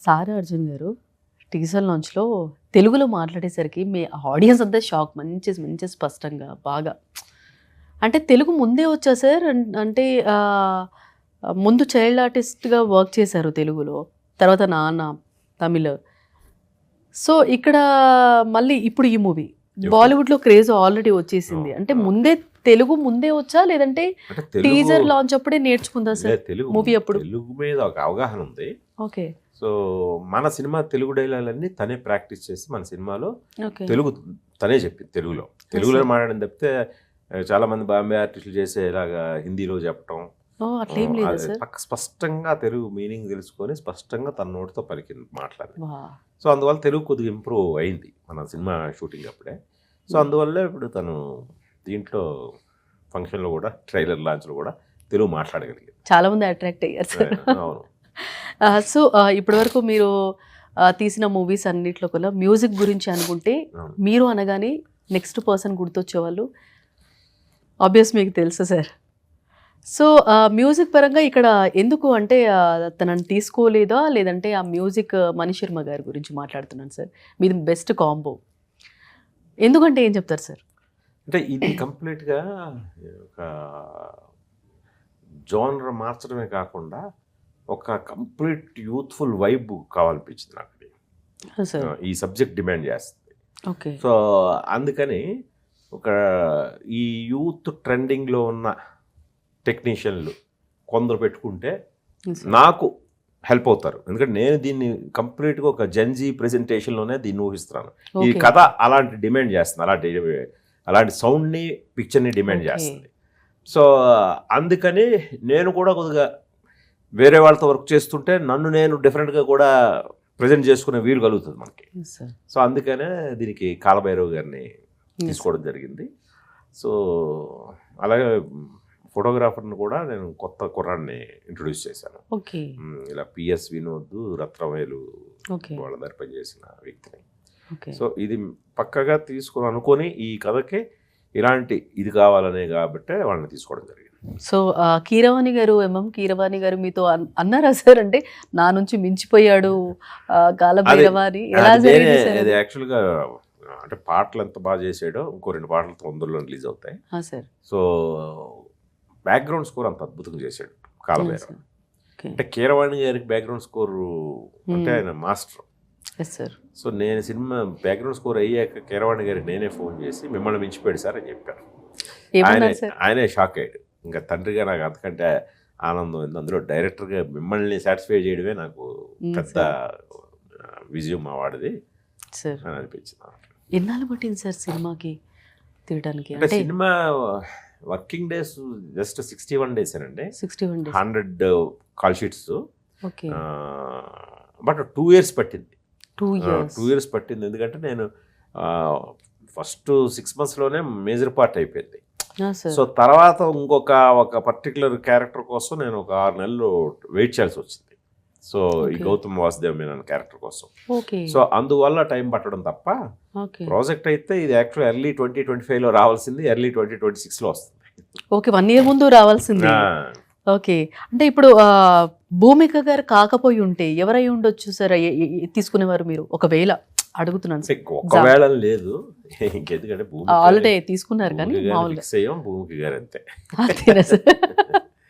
సారా అర్జున్ గారు టీజర్ లాంచ్లో తెలుగులో మాట్లాడేసరికి మీ ఆడియన్స్ అంతా షాక్. మంచి మంచి స్పష్టంగా బాగా అంటే తెలుగు ముందే వచ్చా సార్? అంటే ముందు చైల్డ్ ఆర్టిస్ట్గా వర్క్ చేశారు తెలుగులో, తర్వాత నాన్న తమిళ్. సో ఇక్కడ మళ్ళీ ఇప్పుడు ఈ మూవీ బాలీవుడ్లో క్రేజ్ ఆల్రెడీ వచ్చేసింది. అంటే ముందే తెలుగు ముందే వచ్చా, లేదంటే టీజర్ లాంచ్ అప్పుడే నేర్చుకుందా సార్ మూవీ? అప్పుడు తెలుగు మీద ఒక అవగాహన ఉంది. ఓకే. సో మన సినిమా తెలుగు డైలాగులన్నీ తనే ప్రాక్టీస్ చేసి మన సినిమాలో తెలుగు తనే చెప్పింది. తెలుగులో మాట్లాడడం తప్పితే చాలా మంది బాంబే ఆర్టిస్టులు చేసే ఇలాగా హిందీలో చెప్పటం స్పష్టంగా తెలుగు మీనింగ్ తెలుసుకొని స్పష్టంగా తన నోటితో పలికింది, మాట్లాడింది. సో అందువల్ల తెలుగు కొద్దిగా ఇంప్రూవ్ అయింది మన సినిమా షూటింగ్ అప్పుడే. సో అందువల్లే ఇప్పుడు తను దీంట్లో ఫంక్షన్లో కూడా ట్రైలర్ లాంచ్లో కూడా తెలుగు మాట్లాడగలిగింది. చాలా మంది అట్రాక్ట్ అయ్యారు సార్. అవును. సో ఇప్పటివరకు మీరు తీసిన మూవీస్ అన్నిట్లో కూడా మ్యూజిక్ గురించి అనుకుంటే మీరు అనగానే నెక్స్ట్ పర్సన్ గుర్తొచ్చేవాళ్ళు ఆబ్వియస్ మీకు తెలుసు సార్. సో మ్యూజిక్ పరంగా ఇక్కడ ఎందుకు అంటే తనని తీసుకోలేదా, లేదంటే ఆ మ్యూజిక్ మణి శర్మ గారి గురించి మాట్లాడుతున్నాను సార్. మీది బెస్ట్ కాంబో ఎందుకంటే ఏం చెప్తారు సార్? అంటే ఇది కంప్లీట్గా ఒక జోనర్ మార్చడమే కాకుండా ఒక కంప్లీట్ యూత్ఫుల్ వైబ్ కావాలనిపించింది నాకు. ఈ సబ్జెక్ట్ డిమాండ్ చేస్తుంది. సో అందుకని ఒక ఈ యూత్ ట్రెండింగ్లో ఉన్న టెక్నీషియన్లు కొందరు పెట్టుకుంటే నాకు హెల్ప్ అవుతారు. ఎందుకంటే నేను దీన్ని కంప్లీట్గా ఒక జెన్జీ ప్రెజెంటేషన్లోనే దీన్ని ఊహిస్తున్నాను. ఈ కథ అలాంటి డిమాండ్ చేస్తుంది, అలాంటి సౌండ్ని పిక్చర్ని డిమాండ్ చేస్తుంది. సో అందుకని నేను కూడా కొద్దిగా వేరే వాళ్ళతో వర్క్ చేస్తుంటే నన్ను నేను డిఫరెంట్గా కూడా ప్రజెంట్ చేసుకునే వీలు కలుగుతుంది మనకి. సో అందుకనే దీనికి కాలభైరవ్ గారిని తీసుకోవడం జరిగింది. సో అలాగే ఫోటోగ్రాఫర్ని కూడా నేను కొత్త కుర్రాన్ని ఇంట్రొడ్యూస్ చేశాను. ఇలా పిఎస్ వినోద్, రత్నవేలు వాళ్ళ దగ్గర పనిచేసిన వ్యక్తిని. సో ఇది పక్కగా తీసుకుని అనుకొని ఈ కథకి ఇలాంటి ఇది కావాలనే కాబట్టి వాళ్ళని తీసుకోవడం జరిగింది. సో కీరవాణి గారు, కీరవాణి గారు మీతో అన్నారా సార్? అంటే నా నుంచి మించిపోయాడు కాలభైరవాణి. అది యాక్చువల్గా అంటే పాటలు ఎంత బాగా చేసాడో ఇంకో 2 పాటలు తొందరలో రిలీజ్ అవుతాయి. సో బ్యాక్గ్రౌండ్ స్కోర్ అంత అద్భుతంగా చేశాడు కాలభైరవ. అంటే కీరవాణి గారికి బ్యాక్గ్రౌండ్ స్కోర్ అంటే ఆయన మాస్టర్. సో నేను సినిమా బ్యాక్గ్రౌండ్ స్కోర్ అయ్యాక కీరవాణి గారికి నేనే ఫోన్ చేసి మిమ్మల్ని మించిపోయాడు సార్ అని చెప్పాను. ఆయనే షాక్ అయ్యాడు. ఇంకా తండ్రిగా నాకు అంతకంటే ఆనందం ఉంది. అందులో డైరెక్టర్గా మిమ్మల్ని సాటిస్ఫై చేయడమే నాకు పెద్ద విజయం మా వాడిది అని అనిపించింది. ఎన్నాళ్ళు పట్టింది సార్ సినిమాకి తీయడానికి? అంటే cinema working days just 61 days అండి. 100 కాల్ షీట్స్. బట్ 2 years పట్టింది. 2 years పట్టింది. ఎందుకంటే నేను ఫస్ట్ 6 monthsలోనే మేజర్ పార్ట్ అయిపోయింది. సో తర్వాత ఒక పర్టికులర్ క్యారెక్టర్ కోసం నేను ఒక 6 నెలలు వెయిట్ చేయాల్సి వచ్చింది. సో ఈ గౌతమ్ వాసుదేవ్ మీనన్ క్యారెక్టర్ కోసం. సో అందువల్ల టైం పట్టడం తప్ప ప్రాజెక్ట్ అయితే ఇది యాక్చువల్ ఎర్లీ 2025లో రావాల్సింది ఎర్లీ 2026లో వస్తుంది. ఓకే, 1 year ముందు రావాల్సింది. ఓకే, అంటే ఇప్పుడు భూమిక గారు కాకపోయి ఉంటే ఎవరై ఉండొచ్చు సార్ తీసుకునేవారు మీరు? ఒకవేళ అడుగుతున్నాను. ఒకవేళ లేదు, ఇంకెందుకంటే ఆల్రెడీ తీసుకున్నారు కానీ భూమిక గారు అంతే.